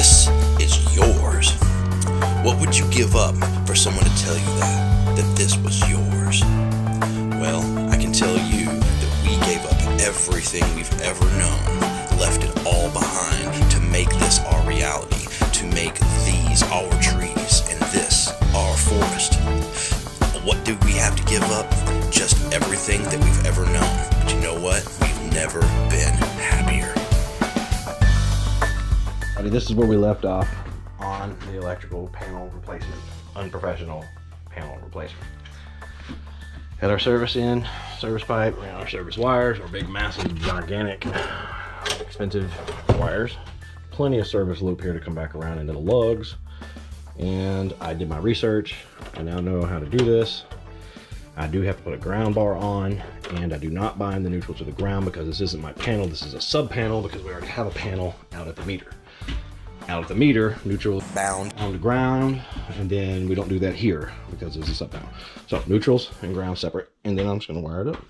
this is yours. What would you give up for someone to tell you that this was yours? Well, I can tell you that we gave up everything we've ever known, left it all behind to make this our reality, to make these our trees and this our forest. What do we have to give up? Just everything that we've ever known. But you know what? We've never been happier. This is where we left off on the electrical panel replacement, unprofessional panel replacement. Had our service pipe, ran our service wires, our big, massive, gigantic, expensive wires. Plenty of service loop here to come back around into the lugs. And I did my research. I now know how to do this. I do have to put a ground bar on, and I do not bind the neutral to the ground because this isn't my panel. This is a sub panel because we already have a panel out at the meter. Out at the meter, neutral bound on the ground, and then we don't do that here because it's a sub panel. So neutrals and ground separate, and then I'm just gonna wire it up.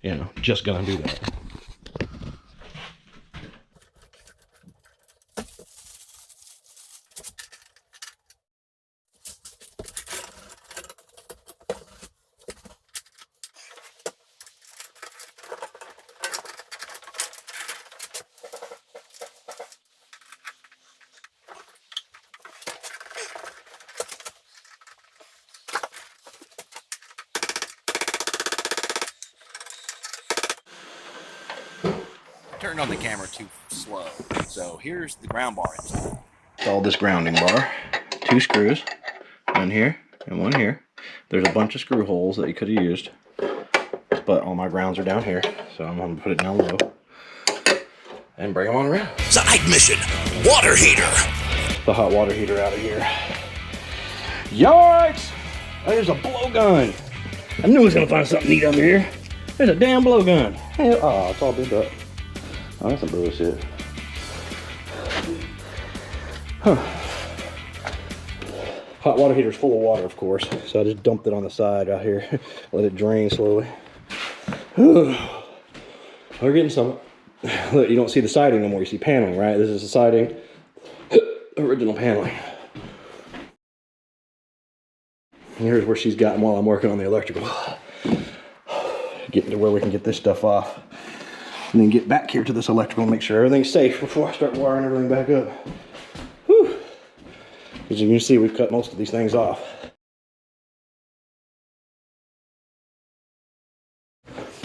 You know, just gonna do that. Turned on the camera too slow. So here's the ground bar installed. Installed this grounding bar. 2 screws. One here and one here. There's a bunch of screw holes that you could have used, but all my grounds are down here, so I'm going to put it down low and bring them on around. Side mission, water heater. The hot water heater out of here. Yikes! There's a blowgun. I knew I was going to find something neat under here. There's a damn blowgun. Hey, oh, it's all bent up. Oh, that's some bullshit. Huh. Hot water heater's full of water, of course, so I just dumped it on the side out here. Let it drain slowly. We're getting some. Look, you don't see the siding no more, you see paneling, right? This is the siding. Original paneling. Here's where she's gotten while I'm working on the electrical. Getting to where we can get this stuff off. And then get back here to this electrical and make sure everything's safe before I start wiring everything back up. Whew. As you can see, we've cut most of these things off.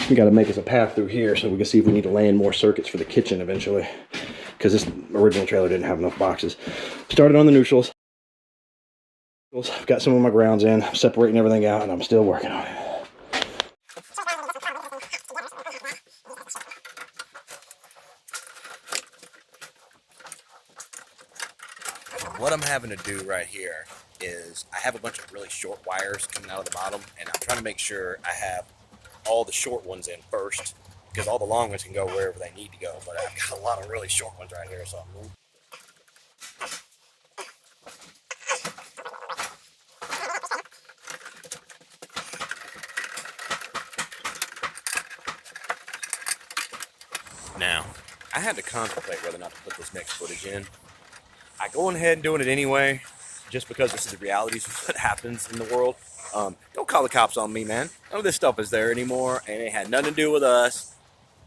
We got to make us a path through here so we can see if we need to lay in more circuits for the kitchen eventually, because this original trailer didn't have enough boxes. Started on the neutrals. I've got some of my grounds in, I'm separating everything out, and I'm still working on it. What I'm having to do right here is I have a bunch of really short wires coming out of the bottom, and I'm trying to make sure I have all the short ones in first, because all the long ones can go wherever they need to go, but I've got a lot of really short ones right here, so I'm Now, I had to contemplate whether or not to put this next footage in. I go ahead and doing it anyway, just because this is the realities of what happens in the world. Don't call the cops on me, man. None of this stuff is there anymore, and it had nothing to do with us.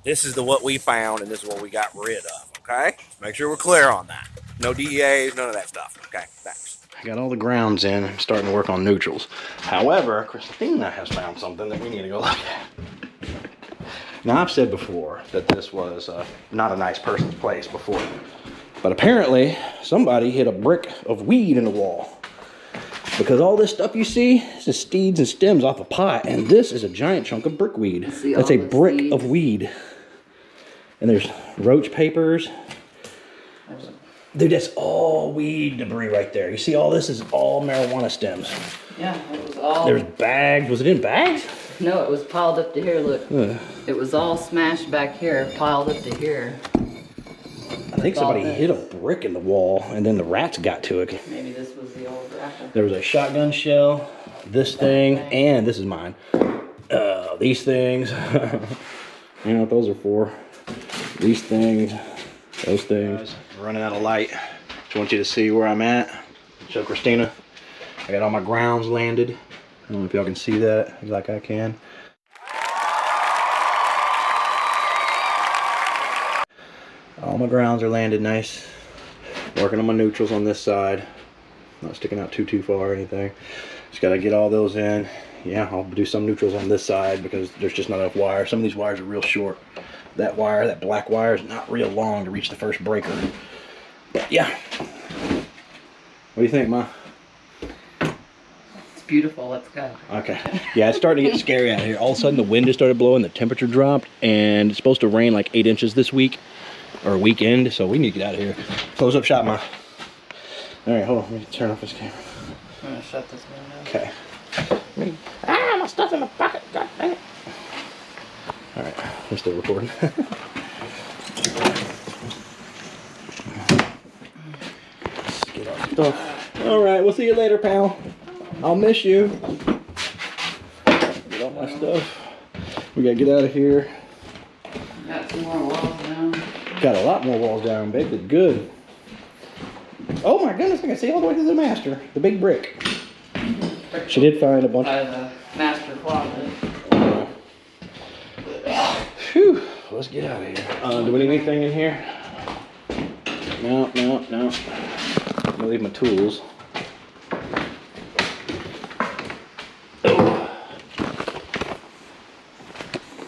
This is what we found, and this is what we got rid of, okay? Make sure we're clear on that. No DEAs, none of that stuff, okay? Thanks. I got all the grounds in. I'm starting to work on neutrals. However, Christina has found something that we need to go look at. Now, I've said before that this was not a nice person's place before. But apparently, somebody hit a brick of weed in the wall. Because all this stuff you see, this is seeds and stems off a pot, and this is a giant chunk of brickweed. That's a brick of weed. And there's roach papers. Dude, that's all weed debris right there. You see all this is all marijuana stems. Yeah, it was all... There's bags. Was it in bags? No, it was piled up to here, look. It was all smashed back here, piled up to here. I think somebody hit a brick in the wall, and then the rats got to it. Maybe this was the old raffle. There was a shotgun shell, this thing, and this is mine. These things. You know what those are for. These things. Those things. Running out of light. Just want you to see where I'm at. Show Christina. I got all my grounds landed. I don't know if y'all can see that like I can. All my grounds are landed nice. Working on my neutrals on this side. Not sticking out too far or anything. Just gotta get all those in. Yeah, I'll do some neutrals on this side because there's just not enough wire. Some of these wires are real short. That wire, that black wire, is not real long to reach the first breaker. But yeah. What do you think, Ma? It's beautiful. Let's go. Okay. Yeah, it's starting to get scary out here. All of a sudden the wind has started blowing, the temperature dropped, and it's supposed to rain like 8 inches this week, or weekend, so we need to get out of here. Close up shop, Ma. Alright, hold on. Let me turn off this camera. I'm going to shut this window. Okay. Ah, my stuff's in my pocket. God dang it. Alright, we're still recording. Let's get our stuff. Alright, we'll see you later, pal. I'll miss you. Get all my stuff. We gotta get out of here. Got some more walls down. Got a lot more walls down, baby. Good. Oh my goodness, I can see all the way to the master. The big brick. She did find a bunch by the master closet. Phew. Let's get out of here. Do we need anything in here? No. I'm gonna leave my tools.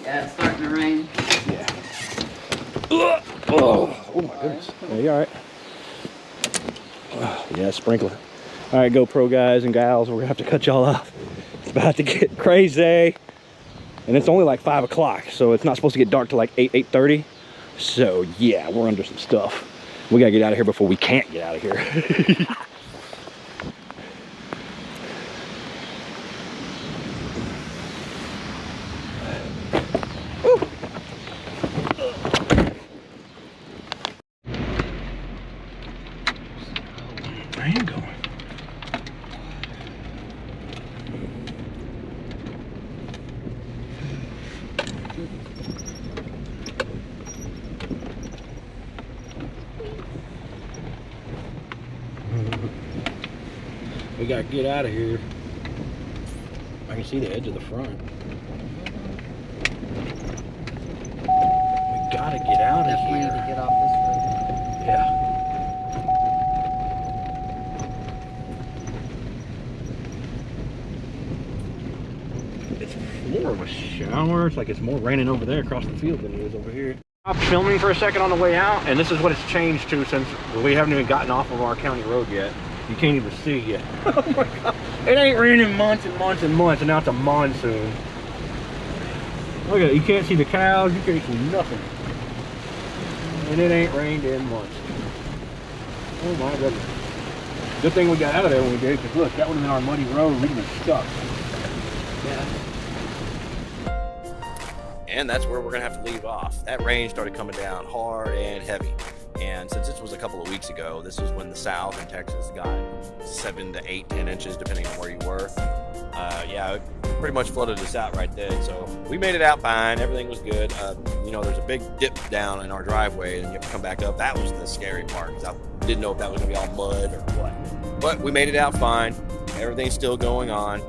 Yeah, it's starting to rain. Yeah. Oh my goodness. Yeah, you alright? Yeah, sprinkler. Alright, GoPro guys and gals, we're gonna have to cut y'all off. It's about to get crazy. And it's only like 5 o'clock, so it's not supposed to get dark till like 8:30. So yeah, we're under some stuff. We gotta get out of here before we can't get out of here. Rain going. We gotta get out of here. I can see the edge of the front. We gotta get out of Definitely here. need to get off this road. Yeah. It's more of a shower. It's like it's more raining over there across the field than it is over here. I stopped filming for a second on the way out, and this is what it's changed to since we haven't even gotten off of our county road yet. You can't even see yet. Oh my God. It ain't raining months and months and months, and now it's a monsoon. Look at it. You can't see the cows. You can't see nothing. And it ain't rained in months. Oh my goodness. Good thing we got out of there when we did, because look, that would have been our muddy road. We'd have been stuck. Yeah. And that's where we're gonna have to leave off. That rain started coming down hard and heavy. And since this was a couple of weeks ago, this was when the South and Texas got 7 to 8, 10 inches, depending on where you were. Yeah, it pretty much flooded us out right then. So we made it out fine. Everything was good. You know, there's a big dip down in our driveway, and you have to come back up. That was the scary part, because I didn't know if that was gonna be all mud or what. But we made it out fine. Everything's still going on.